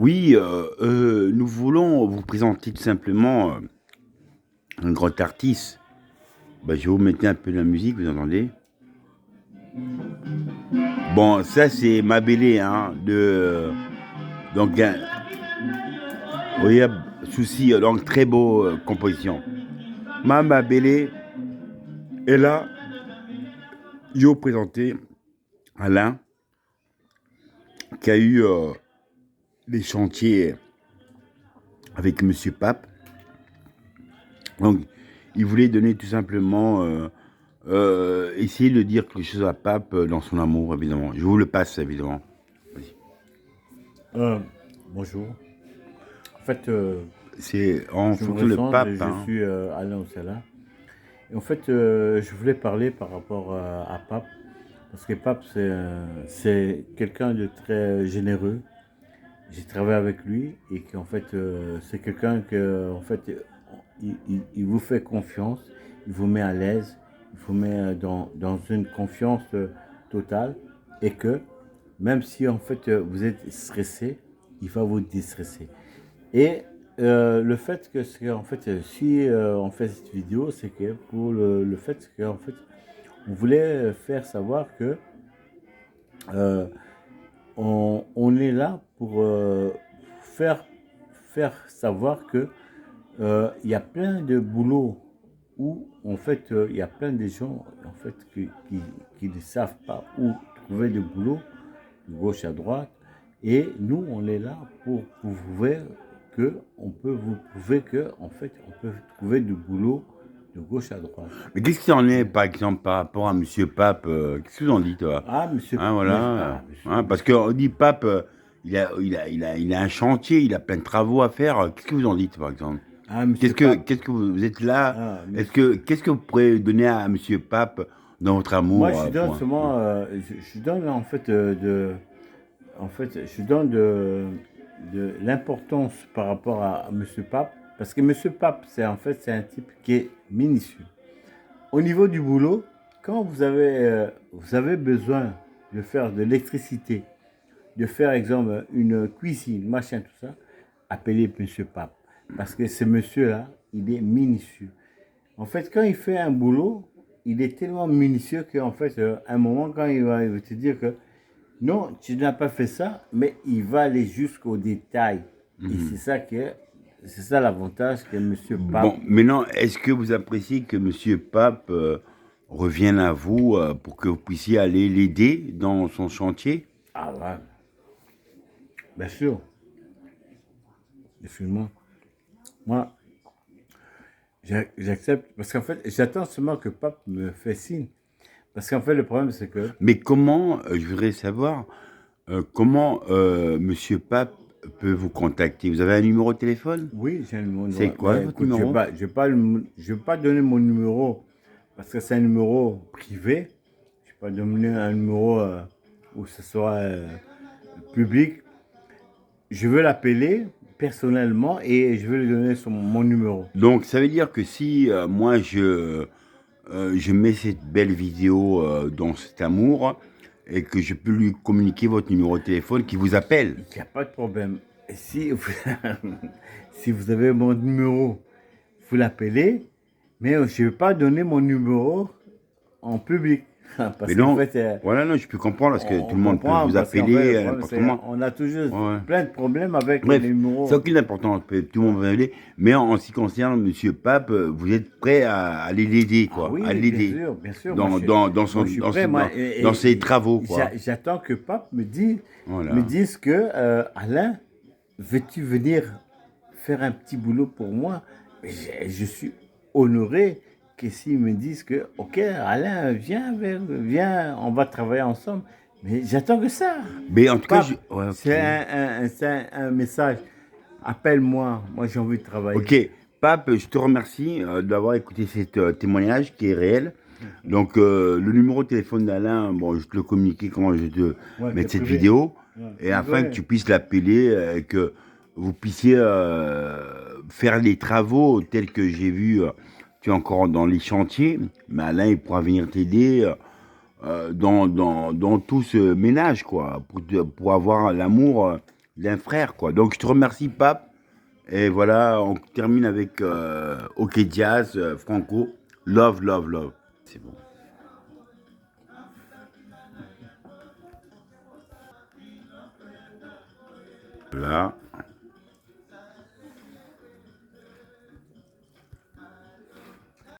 Oui, nous voulons vous présenter tout simplement un grand artiste. Bah, je vais vous mettre un peu de la musique, vous entendez? Bon, ça c'est Mabélé, hein, donc, oui, souci, donc très beau composition. Mabélé, et là, je vais vous présenter Alain, qui a eu des chantiers avec Monsieur Pape. Donc, il voulait donner tout simplement, essayer de dire quelque chose à Pape dans son amour, évidemment. Je vous le passe, évidemment. Vas-y. Euh, Bonjour. En fait, C'est en je me fonction de présente, Pape, je hein. suis Alain Oussala. Et en fait, je voulais parler par rapport à Pape, parce que Pape, c'est quelqu'un de très généreux. J'ai travaillé avec lui et qu'en fait, c'est quelqu'un que, en fait, il vous fait confiance, il vous met à l'aise, il vous met dans une confiance totale et que même si en fait vous êtes stressé, il va vous déstresser. Et le fait que c'est en fait si on fait cette vidéo, c'est que pour le fait que en fait on voulait faire savoir que euh, on est là pour faire faire savoir que il y a plein de boulot où en fait il y a plein de gens en fait qui ne savent pas où trouver du boulot de gauche à droite. Et nous, on est là pour prouver que on peut vous prouver que en fait, on peut trouver du boulot de gauche à droite. Mais qu'est-ce qu'il en est, par exemple, par rapport à Monsieur Pape qu'est-ce que vous en dites, toi? Ah, monsieur, Hein, voilà. Hein, parce qu'on dit Pape, il a un chantier, il a plein de travaux à faire. Qu'est-ce que vous en dites, par exemple? monsieur Pape. Qu'est-ce que vous êtes là? Monsieur. Qu'est-ce que vous pourrez donner à Monsieur Pape dans votre Moi, amour je donne seulement, je donne en fait en fait, je donne de l'importance par rapport à monsieur Pape, parce que monsieur Pape, c'est en fait, c'est un type qui est minutieux. Au niveau du boulot, quand vous avez besoin de faire de l'électricité, de faire, exemple, une cuisine, machin, tout ça, appelez monsieur Pape. Parce que ce monsieur-là, il est minutieux. En fait, quand il fait un boulot, il est tellement minutieux qu'en fait, à un moment, quand il va te dire que non, tu n'as pas fait ça, mais il va aller jusqu'au détail. Et c'est ça l'avantage que monsieur Pape. Bon, maintenant, est-ce que vous appréciez que Monsieur Pape revienne à vous pour que vous puissiez aller l'aider dans son chantier? Ah ouais, bien sûr, définitivement. Moi, j'accepte, parce qu'en fait, j'attends seulement que Pape me fait signe. Parce qu'en fait, le problème, c'est que, Mais comment, je voudrais savoir, comment Monsieur Pape peut vous contacter? Vous avez un numéro de téléphone? oui, j'ai un numéro. C'est quoi Mais votre écoute, numéro? je vais pas donner mon numéro, parce que c'est un numéro privé. Je vais pas donner un numéro où ce soit public. Je veux l'appeler personnellement et je veux lui donner mon numéro. Donc, ça veut dire que si moi je mets cette belle vidéo dans cet amour et que je peux lui communiquer votre numéro de téléphone qui vous appelle. Il n'y a pas de problème. Et si vous, si vous avez mon numéro, vous l'appelez, mais je ne vais pas donner mon numéro en public. Mais Parce qu'en non, fait, voilà, non, je peux comprendre parce que tout on le monde peut comprend, vous parce qu'en fait, le appeler problème, n'importe c'est comment. on a toujours Ouais. plein de problèmes avec les Bref, numéros. ça n'a aucune importance, tout le monde peut m'appeler. Mais en ce qui concerne Monsieur Pape, vous êtes prêt à aller l'aider, Ah quoi, oui, à l'aider bien sûr. Moi, son, je suis prêt. Moi, dans ses travaux, quoi. j'attends que Pape Voilà. me dise que Alain, veux-tu venir faire un petit boulot pour moi? Je suis honoré que s'ils me disent que, ok, Alain, viens, on va travailler ensemble. Mais j'attends que ça. Mais en tout cas, Pape, ouais, ok. c'est un message. Appelle-moi, moi j'ai envie de travailler. Ok, Pape, je te remercie d'avoir écouté ce témoignage qui est réel. Donc, le numéro de téléphone d'Alain, bon, je te le communiquer comment je te Ouais, mettre c'est cette privé. vidéo, Ouais, et afin que privé. tu puisses l'appeler, que vous puissiez faire les travaux tels que j'ai vu, tu es encore dans les chantiers, mais Alain, il pourra venir t'aider dans tout ce ménage, quoi, pour avoir l'amour Il a un frère, quoi. Donc, je te remercie, Pape. Et voilà, on termine avec OK Jazz, Franco. Love, love, love. C'est bon. Voilà.